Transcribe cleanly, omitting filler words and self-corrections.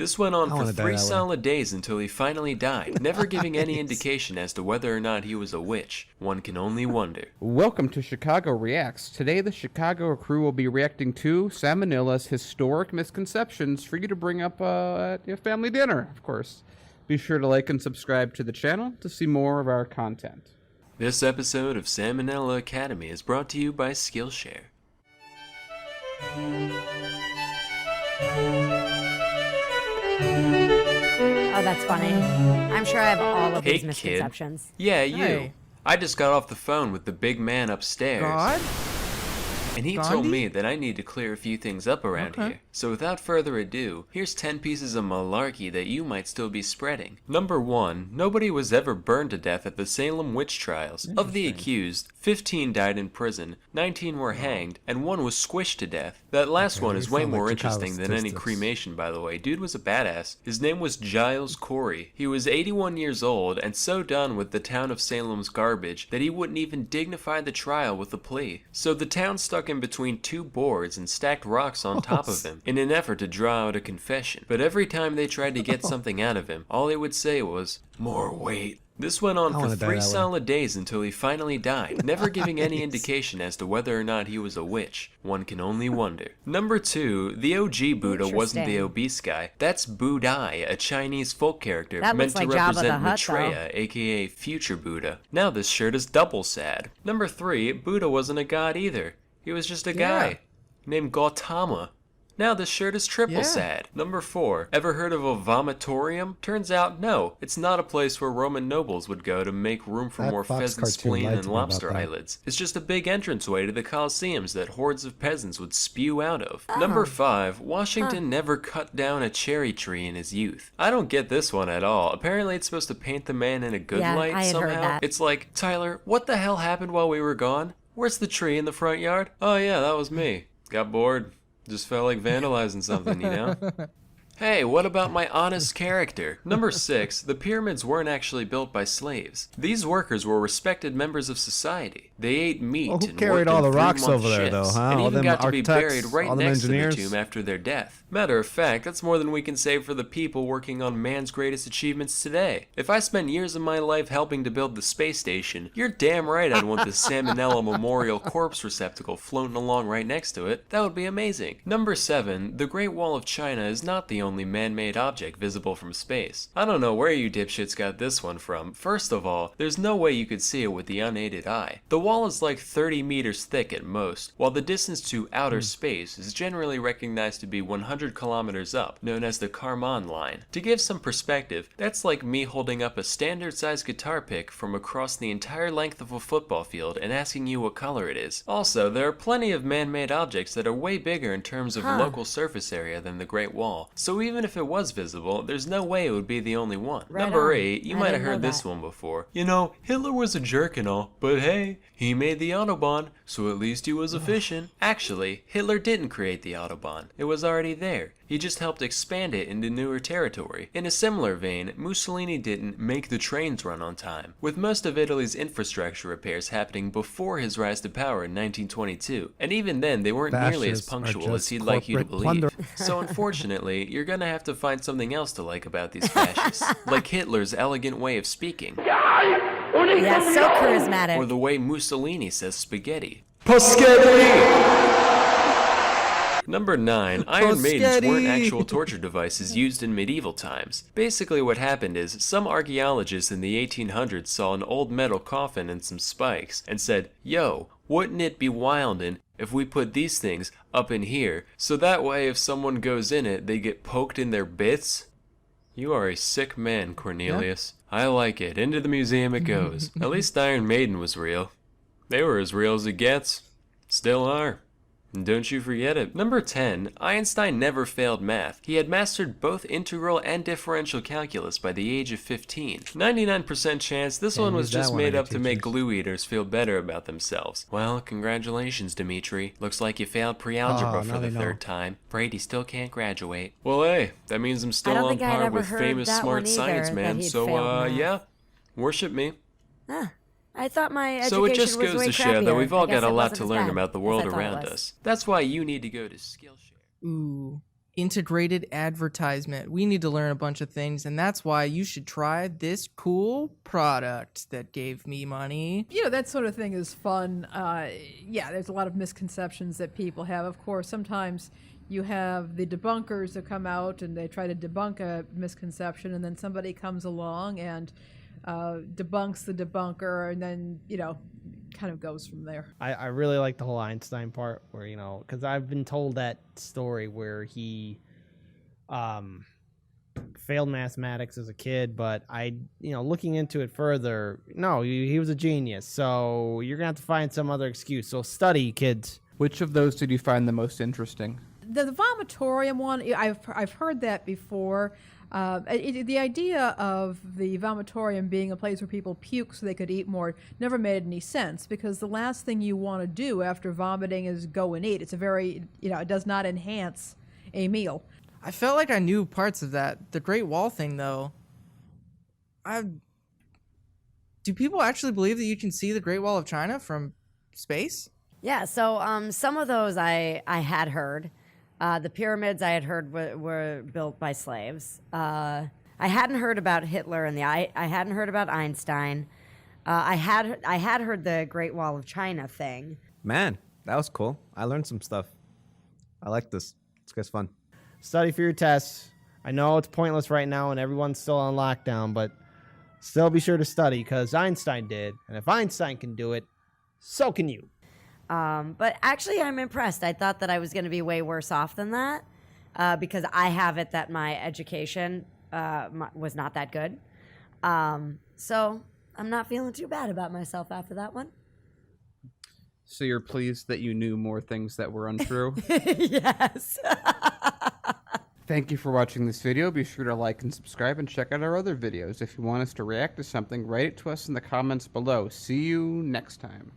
This went on I for wanna die 3 that way. solid days until he finally died, never giving any Nice. indication as to whether or not he was a witch. One can only wonder. Welcome to Chicago Reacts. Today, the Chicago crew will be reacting to Salmonella's historic misconceptions for you to bring up at your family dinner, of course. Be sure to like and subscribe to the channel to see more of our content. This episode of Salmonella Academy is brought to you by Skillshare. Oh, that's funny. I'm sure I have all of Hey, these kid. misconceptions. Yeah, you. Hey. I just got off the phone with the big man upstairs. God? And he told me that I need to clear a few things up around Okay. here. So without further ado, here's 10 pieces of malarkey that you might still be spreading. Number 1. Nobody was ever burned to death at the Salem witch trials. Of the accused, 15 died in prison, 19 were hanged, and 1 was squished to death. That last one these is way sound like more Chicago interesting than any statistics. cremation, by the way. Dude was a badass. His name was Giles Corey. He was 81 years old and so done with the town of Salem's garbage that he wouldn't even dignify the trial with a plea. So the town stuck him between 2 boards and stacked rocks on top of him in an effort to draw out a confession. But every time they tried to get something out of him, all he would say was, "More weight." This went on I for wanna die 3 that way. solid days until he finally died, never giving any Nice. indication as to whether or not he was a witch. One can only wonder. Number 2, the OG Buddha wasn't the Interesting. obese guy. That's Budai, a Chinese folk character That meant looks to like Jabba the represent Hutt, though. Maitreya, aka future Buddha. Now this shirt is double sad. Number 3, Buddha wasn't a god either. He was just a guy named Gautama. Now this shirt is triple Yeah. sad. Number 4. Ever heard of a vomitorium? Turns out, no. It's not a place where Roman nobles would go to make room for That more Fox pheasant cartoon spleen lied and to me about lobster that. eyelids. It's just a big entranceway to the Colosseums that hordes of peasants would spew out of. Number 5. Washington never cut down a cherry tree in his youth. I don't get this one at all. Apparently it's supposed to paint the man in a good Yeah, light I had heard somehow. that. It's like, Tyler, what the hell happened while we were gone? Where's the tree in the front yard? Oh yeah, that was me. Got bored. Just felt like vandalizing something, you know? Hey, what about my honest character? Number 6, the pyramids weren't actually built by slaves. These workers were respected members of society. They ate meat Well, who and carried worked all in the rocks 3-month over there, shifts, though, huh? and All even them got to be architects, buried right all them next to the engineers? tomb after their death. Matter of fact, that's more than we can say for the people working on man's greatest achievements today. If I spent years of my life helping to build the space station, you're damn right I'd want the Salmonella Memorial Corpse Receptacle floating along right next to it. That would be amazing. Number 7, the Great Wall of China is not the only man-made object visible from space. I don't know where you dipshits got this one from. First of all, there's no way you could see it with the unaided eye. The wall is like 30 meters thick at most, while the distance to outer space is generally recognized to be 100 kilometers up, known as the Kármán line. To give some perspective, that's like me holding up a standard-sized guitar pick from across the entire length of a football field and asking you what color it is. Also, there are plenty of man-made objects that are way bigger in terms of local surface area than the Great Wall, so even if it was visible, there's no way it would be the only one. Right Number on. 8, you I might have didn't know heard this that. one before. You know, Hitler was a jerk and all, but hey, he made the Autobahn, so at least he was efficient. Actually, Hitler didn't create the Autobahn. It was already there. He just helped expand it into newer territory. In a similar vein, Mussolini didn't make the trains run on time, with most of Italy's infrastructure repairs happening before his rise to power in 1922. And even then, they weren't nearly as Fascists are punctual as just he'd like you to corporate believe. plunder. So unfortunately, you're gonna have to find something else to like about these fascists, like Hitler's elegant way of speaking, Yeah, so charismatic. or the way Mussolini says spaghetti. Number 9, Iron Maidens weren't Poschetti. actual torture devices used in medieval times. Basically what happened is, some archaeologists in the 1800s saw an old metal coffin and some spikes, and said, yo, wouldn't it be wildin' if we put these things up in here, so that way if someone goes in it, they get poked in their bits? You are a sick man, Cornelius. I like it. Into the museum it goes. At least Iron Maiden was real. They were as real as it gets. Still are. And don't you forget it. Number 10, Einstein never failed math. He had mastered both integral and differential calculus by the age of 15. 99% chance this Can't one was use that just one on made your up to make teachers. glue eaters feel better about themselves. Well, congratulations, Dimitri. Looks like you failed pre-algebra Oh, for now the they know. third time. Brady still can't graduate. Well, hey, that means I'm still don't on think I'd par ever with heard famous that smart one either, science that man. he'd So, failed math. yeah, worship me. I thought my education So it just was goes way to show that crappier. we've all I guess got a it lot wasn't to as learn bad about the as world I thought it around was. us. That's why you need to go to Skillshare. Ooh, integrated advertisement. We need to learn a bunch of things, and that's why you should try this cool product that gave me money. You know, that sort of thing is fun. Yeah, there's a lot of misconceptions that people have. Of course, sometimes you have the debunkers that come out and they try to debunk a misconception, and then somebody comes along and debunks the debunker, and then, you know, kind of goes from there. I really like the whole Einstein part where, you know, because I've been told that story where he failed mathematics as a kid, but looking into it further, no, he was a genius. So you're going to have to find some other excuse. So study, kids. Which of those did you find the most interesting? The vomitorium one, I've heard that before. The idea of the vomitorium being a place where people puke so they could eat more never made any sense, because the last thing you want to do after vomiting is go and eat. It's a very, it does not enhance a meal. I felt like I knew parts of that. The Great Wall thing, though. Do people actually believe that you can see the Great Wall of China from space? Yeah, so some of those I had heard. The pyramids I had heard were built by slaves. I hadn't heard about Hitler and I hadn't heard about Einstein. I had heard the Great Wall of China thing. Man, that was cool. I learned some stuff. I like this. It's guys fun. Study for your tests. I know it's pointless right now and everyone's still on lockdown, but still be sure to study because Einstein did. And if Einstein can do it, so can you. But actually, I'm impressed. I thought that I was going to be way worse off than that because I have it that my education was not that good. So I'm not feeling too bad about myself after that one. So you're pleased that you knew more things that were untrue? Yes. Thank you for watching this video. Be sure to like and subscribe and check out our other videos. If you want us to react to something, write it to us in the comments below. See you next time.